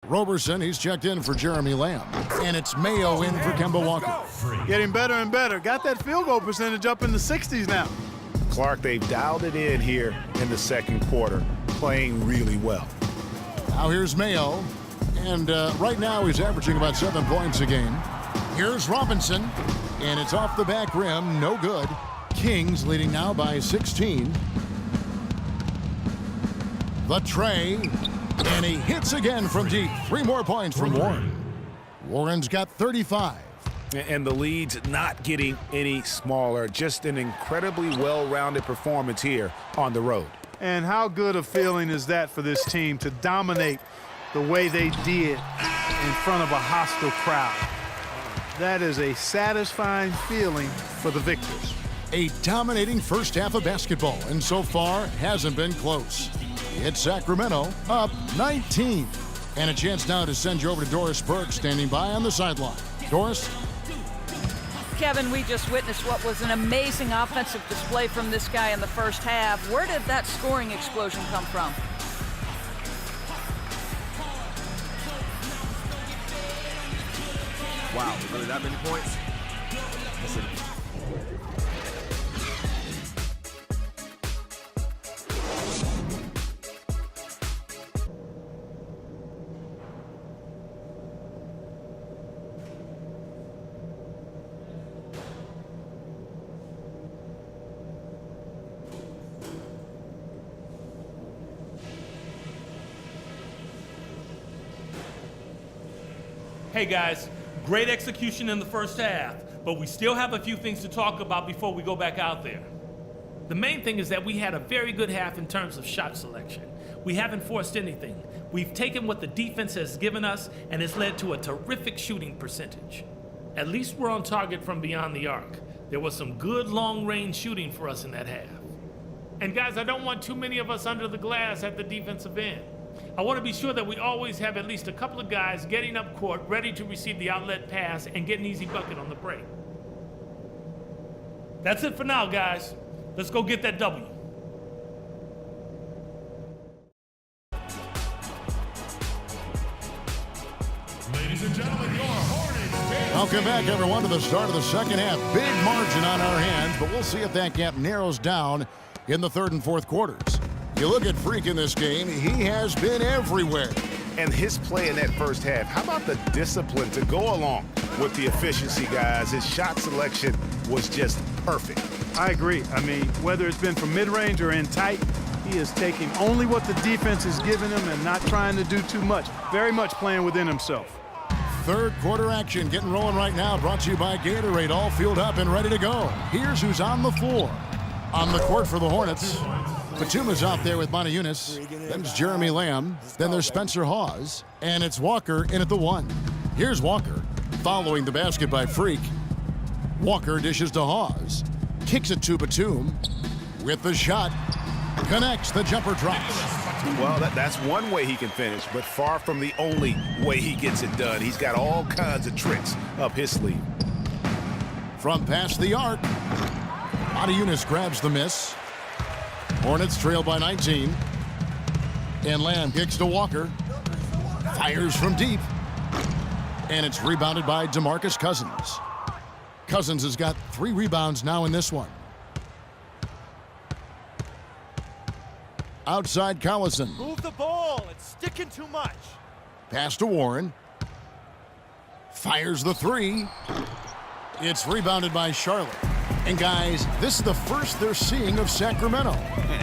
Roberson, he's checked in for Jeremy Lamb. And it's Mayo in for Kemba Walker. Getting better and better. Got that field goal percentage up in the 60s now. Clark, they've dialed it in here in the second quarter, playing really well. Now here's Mayo. And right now he's averaging about 7 points a game. Here's Robinson. And it's off the back rim. No good. Kings leading now by 16. The tray. And he hits again from deep. 3 more points from Warren. Warren's got 35. And the lead's not getting any smaller. Just an incredibly well-rounded performance here on the road. And how good a feeling is that for this team to dominate the way they did in front of a hostile crowd? That is a satisfying feeling for the victors. A dominating first half of basketball, and so far hasn't been close. It's Sacramento up 19. And a chance now to send you over to Doris Burke standing by on the sideline. Doris? Kevin, we just witnessed what was an amazing offensive display from this guy in the first half. Where did that scoring explosion come from? Wow, really that many points? Listen. Hey guys, great execution in the first half, but we still have a few things to talk about before we go back out there. The main thing is that we had a very good half in terms of shot selection. We haven't forced anything. We've taken what the defense has given us, and it's led to a terrific shooting percentage. At least we're on target from beyond the arc. There was some good long-range shooting for us in that half. And guys, I don't want too many of us under the glass at the defensive end. I want to be sure that we always have at least a couple of guys getting up court, ready to receive the outlet pass and get an easy bucket on the break. That's it for now, guys. Let's go get that W. Ladies and gentlemen, your Hornets. Welcome back, everyone, to the start of the second half. Big margin on our hands, but we'll see if that gap narrows down in the third and fourth quarters. You look at Freak in this game, he has been everywhere. And his play in that first half, how about the discipline to go along with the efficiency, guys? His shot selection was just perfect. I agree. I mean, whether it's been from mid-range or in tight, he is taking only what the defense is giving him and not trying to do too much. Very much playing within himself. Third quarter action getting rolling right now, brought to you by Gatorade, all fueled up and ready to go. Here's who's on the floor. On the court for the Hornets, Batuma's out there with Monty Eunice. Then it's Jeremy Lamb. Then there's Spencer Hawes. And it's Walker in at the 1. Here's Walker following the basket by Freak. Walker dishes to Hawes. Kicks it to Batum. With the shot. Connects. The jumper drops. Well, that's one way he can finish, but far from the only way he gets it done. He's got all kinds of tricks up his sleeve. From past the arc, Monty Eunice grabs the miss. Hornets trail by 19. And Lamb kicks to Walker. Fires from deep. And it's rebounded by DeMarcus Cousins. Cousins has got 3 rebounds now in this one. Outside Collison. Move the ball. It's sticking too much. Pass to Warren. Fires the 3. It's rebounded by Charlotte. And guys, this is the first they're seeing of Sacramento.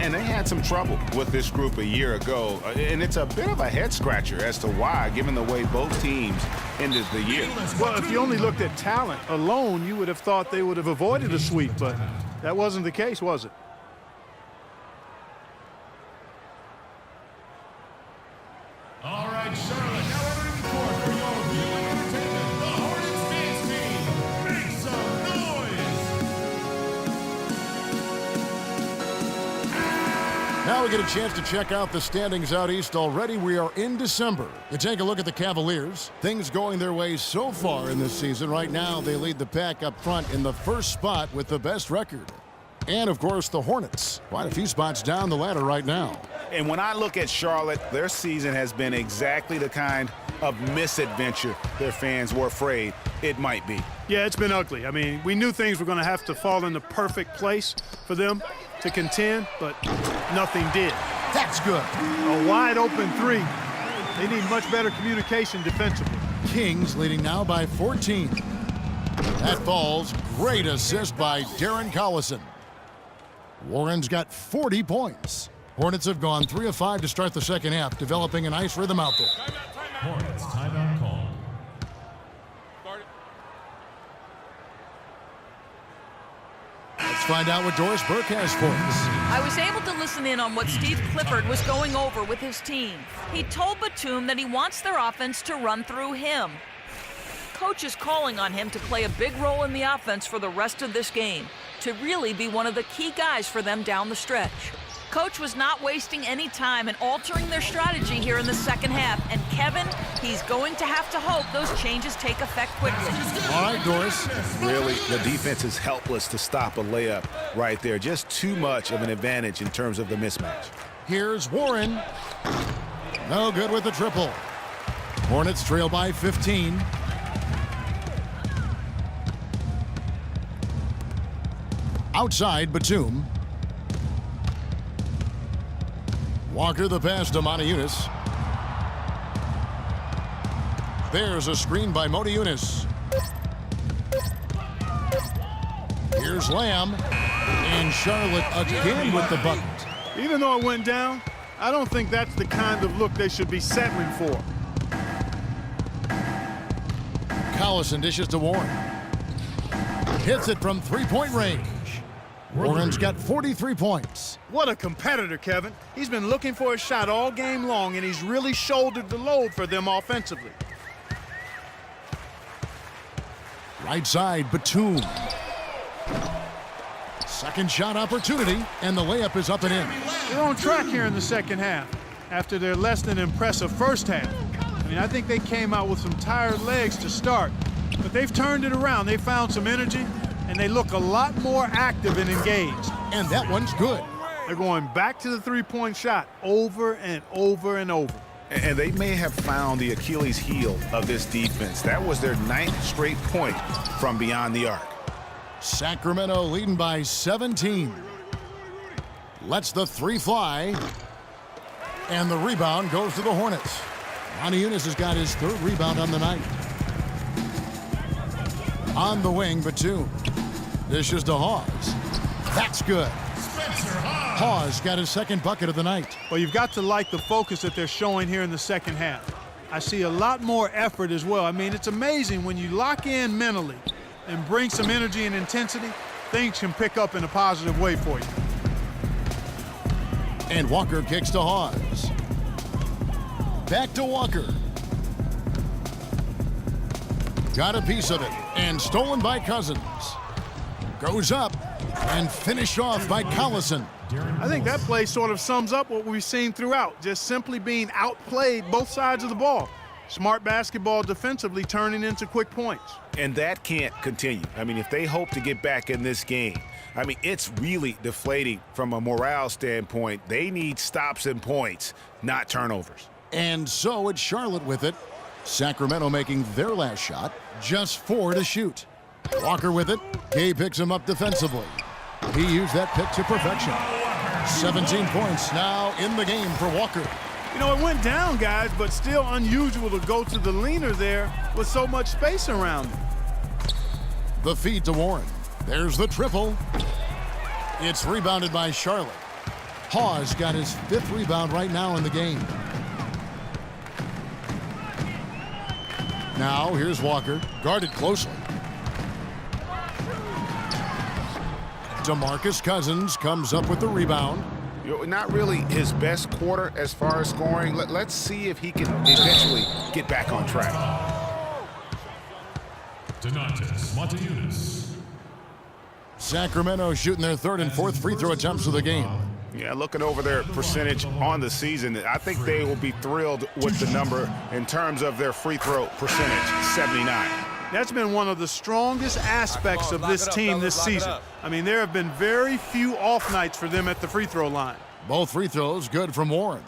And they had some trouble with this group a year ago. And it's a bit of a head-scratcher as to why, given the way both teams ended the year. Well, if you only looked at talent alone, you would have thought they would have avoided a sweep, but that wasn't the case, was it? All right, Charlotte, now entering the court for your viewing entertainment, the Hornets dance team. Make some noise! Now we get a chance to check out the standings out east already. We are in December. You take a look at the Cavaliers. Things going their way so far in this season. Right now, they lead the pack up front in the first spot with the best record. And, of course, the Hornets. Quite a few spots down the ladder right now. And when I look at Charlotte, their season has been exactly the kind of misadventure their fans were afraid it might be. Yeah, it's been ugly. I mean, we knew things were going to have to fall in the perfect place for them to contend, but nothing did. That's good. A wide open three. They need much better communication defensively. Kings leading now by 14. That falls. Great assist by Darren Collison. Warren's got 40 points. Hornets have gone 3 of 5 to start the second half, developing a nice rhythm out there. Hornets timeout call. Let's find out what Doris Burke has for us. I was able to listen in on what Steve Clifford was going over with his team. He told Batum that he wants their offense to run through him. Coach is calling on him to play a big role in the offense for the rest of this game, to really be one of the key guys for them down the stretch. Coach was not wasting any time in altering their strategy here in the second half, and Kevin, he's going to have to hope those changes take effect quickly. All right, Doris. Really, the defense is helpless to stop a layup right there. Just too much of an advantage in terms of the mismatch. Here's Warren. No good with the triple. Hornets trail by 15. Outside, Batum. Walker the pass to Motiejunas. There's a screen by Motiejunas. Here's Lamb. And Charlotte again with the bucket. Even though it went down, I don't think that's the kind of look they should be settling for. Collison dishes to Warren. Hits it from three-point range. Warren's got 43 points. What a competitor, Kevin. He's been looking for a shot all game long, and he's really shouldered the load for them offensively. Right side, Batum. Second shot opportunity, and the layup is up and in. They're on track here in the second half after their less than impressive first half. I mean, I think they came out with some tired legs to start, but they've turned it around. They found some energy, and they look a lot more active and engaged. And that one's good. They're going back to the three-point shot over and over and over. And they may have found the Achilles heel of this defense. That was their 9th straight point from beyond the arc. Sacramento leading by 17. Lets the three fly. And the rebound goes to the Hornets. Motiejunas has got his 3rd rebound on the night. On the wing, Batum. Dishes to Hawes. That's good. Hawes got his 2nd bucket of the night. Well, you've got to like the focus that they're showing here in the second half. I see a lot more effort as well. I mean, it's amazing when you lock in mentally and bring some energy and intensity, things can pick up in a positive way for you. And Walker kicks to Hawes. Back to Walker. Got a piece of it, and stolen by Cousins. Goes up, and finished off by Collison. I think that play sort of sums up what we've seen throughout, just simply being outplayed both sides of the ball. Smart basketball defensively turning into quick points. And that can't continue. I mean, if they hope to get back in this game, I mean, it's really deflating from a morale standpoint. They need stops and points, not turnovers. And so it's Charlotte with it. Sacramento making their last shot. Just 4 to shoot. Walker with it. Gay picks him up defensively. He used that pick to perfection. 17 points now in the game for Walker. You know, it went down, guys, but still unusual to go to the leaner there with so much space around him. The feed to Warren. There's the triple. It's rebounded by Charlotte. Hawes got his 5th rebound right now in the game. Now here's Walker, guarded closely. DeMarcus Cousins comes up with the rebound. Not really his best quarter as far as scoring. Let's see if he can eventually get back on track. Motiejunas. Sacramento shooting their 3rd and 4th free throw attempts of the game. Yeah, looking over their percentage on the season, I think they will be thrilled with the number in terms of their free throw percentage, 79. That's been one of the strongest aspects of this team this season. I mean, there have been very few off nights for them at the free throw line. Both free throws good from Warren.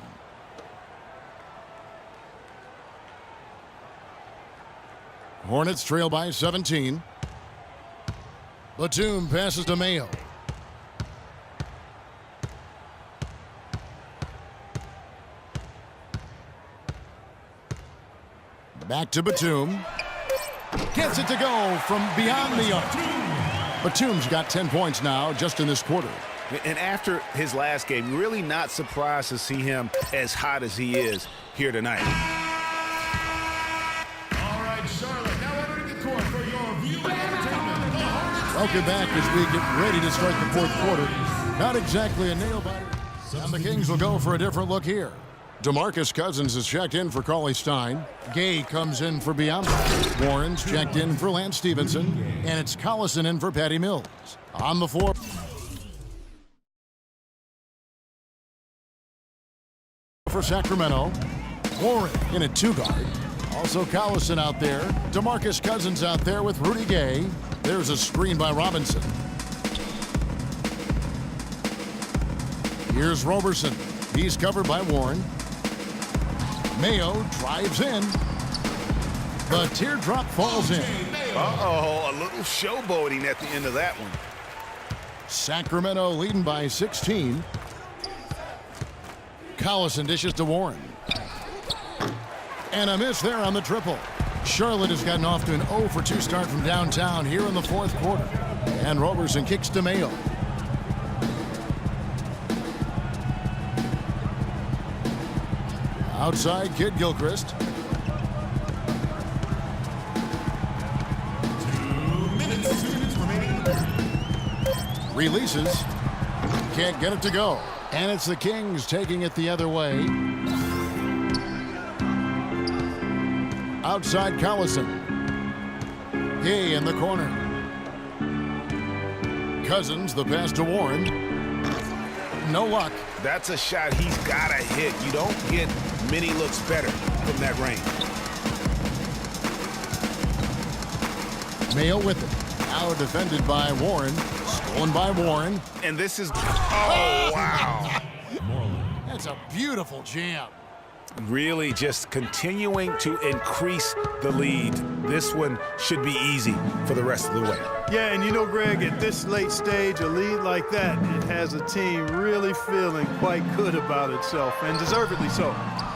Hornets trail by 17. Batum passes to Mayo. Back to Batum. Gets it to go from beyond the arc. Batum's got 10 points now just in this quarter. And after his last game, really not surprised to see him as hot as he is here tonight. All right, Charlotte, now entering the court for your viewing entertainment. The Hornets. Welcome back as we get ready to start the fourth quarter. Not exactly a nail-biter. And the Kings will go for a different look here. DeMarcus Cousins is checked in for Cauley Stein. Gay comes in for Biombo. Warren's checked in for Lance Stevenson. And it's Collison in for Patty Mills. On the floor for Sacramento. Warren in at 2-guard. Also Collison out there. DeMarcus Cousins out there with Rudy Gay. There's a screen by Robinson. Here's Roberson. He's covered by Warren. Mayo drives in. The teardrop falls in. Uh-oh, a little showboating at the end of that one. Sacramento leading by 16. Collison dishes to Warren. And a miss there on the triple. Charlotte has gotten off to an 0 for 2 start from downtown here in the fourth quarter. And Roberson kicks to Mayo. Outside, Kid Gilchrist. 2 minutes remaining. Releases. Can't get it to go. And it's the Kings taking it the other way. Outside Collison. Gay in the corner. Cousins, the pass to Warren. No luck. That's a shot he's got to hit. You don't get many looks better from that range. Mayo with it. Now defended by Warren. Stolen by Warren. And this is... Oh, wow. That's a beautiful jam. Really just continuing to increase the lead. This one should be easy for the rest of the way. Yeah, and you know, Greg, at this late stage, a lead like that, it has a team really feeling quite good about itself, and deservedly so.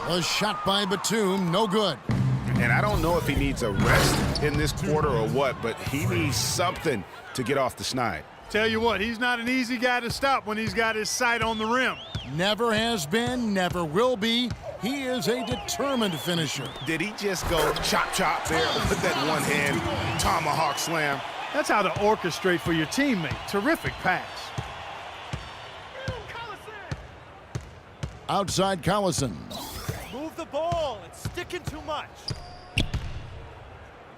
A shot by Batum, no good. And I don't know if he needs a rest in this quarter or what, but he needs something to get off the schneid. Tell you what, he's not an easy guy to stop when he's got his sight on the rim. Never has been, never will be. He is a determined finisher. Did he just go chop there with that one-hand tomahawk slam? That's how to orchestrate for your teammate. Terrific pass. Outside Collison. Move the ball. It's sticking too much.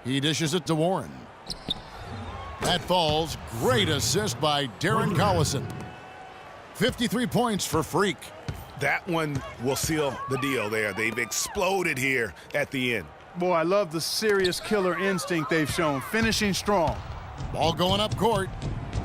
He dishes it to Warren. That falls. Great assist by Darren Collison. 53 points for Freak. That one will seal the deal there. They've exploded here at the end. Boy, I love the serious killer instinct they've shown, finishing strong. Ball going up court.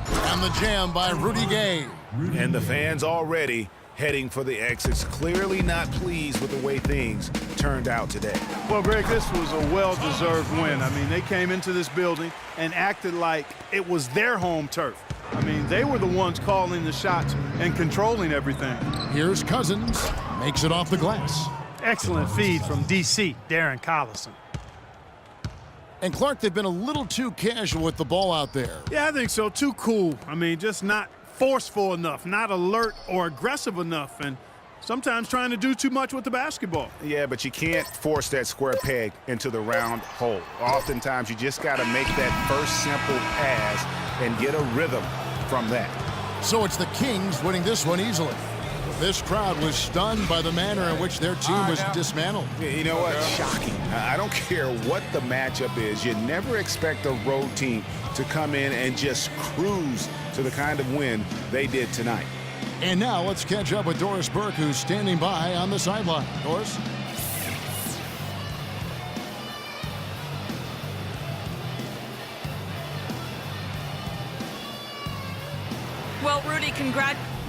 And the jam by Rudy Gay. And the fans already heading for the exits, clearly not pleased with the way things turned out today. Well, Greg, this was a well-deserved win. I mean, they came into this building and acted like it was their home turf. I mean, they were the ones calling the shots and controlling everything. Here's Cousins. Makes it off the glass. Excellent feed from D.C., Darren Collison. And Clark, they've been a little too casual with the ball out there. Yeah, I think so. Too cool. I mean, just not forceful enough, not alert or aggressive enough, and sometimes trying to do too much with the basketball. Yeah, but you can't force that square peg into the round hole. Oftentimes, you just got to make that first simple pass and get a rhythm from that. So it's the Kings winning this one easily. This crowd was stunned by the manner in which their team was dismantled. You know what? Shocking. I don't care what the matchup is. You never expect a road team to come in and just cruise to the kind of win they did tonight. And now let's catch up with Doris Burke, who's standing by on the sideline. Doris? Well, Rudy,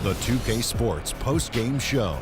The 2K Sports post-game show.